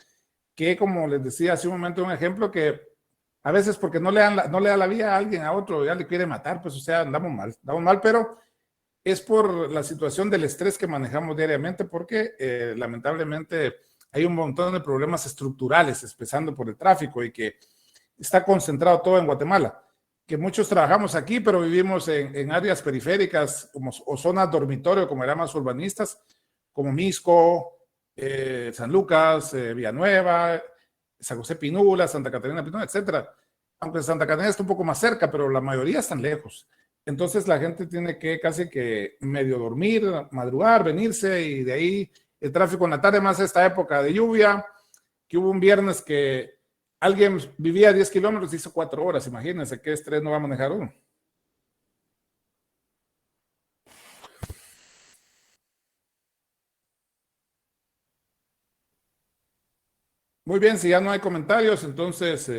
Que como les decía hace un momento, un ejemplo que a veces porque no le da la vida a alguien, a otro, ya le quiere matar, pues o sea, andamos mal, pero es por la situación del estrés que manejamos diariamente, porque lamentablemente hay un montón de problemas estructurales, empezando por el tráfico, y que está concentrado todo en Guatemala, que muchos trabajamos aquí, pero vivimos en áreas periféricas o zonas dormitorio, como eran más urbanistas, como Misco, San Lucas, Villanueva, San José Pinula, Santa Catarina Pinula, etcétera. Aunque Santa Catarina está un poco más cerca, pero la mayoría están lejos. Entonces la gente tiene que casi que medio dormir, madrugar, venirse, y de ahí el tráfico en la tarde, más esta época de lluvia, que hubo un viernes que alguien vivía 10 kilómetros y hizo 4 horas. Imagínense qué estrés no va a manejar uno. Muy bien, si ya no hay comentarios, entonces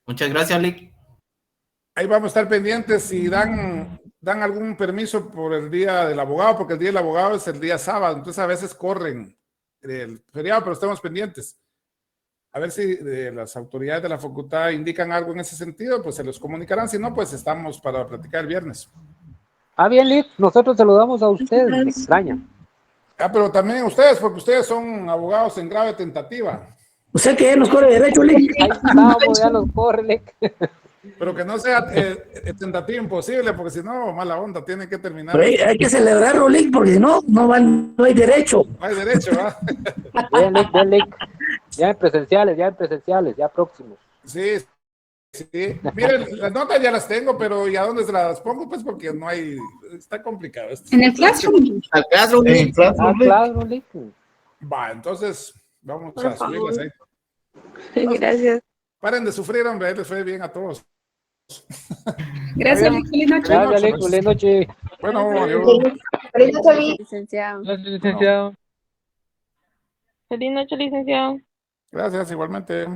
Muchas gracias, Lick. ahí vamos a estar pendientes si dan algún permiso por el día del abogado, porque el día del abogado es el día sábado, entonces a veces corren el feriado, pero estamos pendientes. A ver si las autoridades de la facultad indican algo en ese sentido, pues se los comunicarán. Si no, pues estamos para platicar el viernes. Bien, Lick, nosotros saludamos a ustedes, me extraña. Pero también ustedes, porque ustedes son abogados en grave tentativa. O sea que nos corre derecho, Lick. Ahí estamos, ya los corre, Lick. Pero que no sea tentativa imposible, porque si no, mala onda, tienen que terminar. Pero hay que celebrarlo, Lick, porque si no, no hay derecho. No hay derecho, ¿verdad? Bien, Lick. Ya en presenciales, ya próximos. Sí. Miren, las notas ya las tengo, pero ¿y a dónde se las pongo? Pues porque no hay, está complicado esto. En el Classroom. Al Classroom, Lick. Claro, Lick. Va, entonces vamos a subirlas ahí. Gracias. Paren de sufrir, hombre, ahí les fue bien a todos. Gracias, Lick. Feliz noche. Gracias, Lick. Buenas noches. Bueno, adiós. Feliz noche, licenciado. Gracias, licenciado. Feliz noche, licenciado. Gracias, igualmente.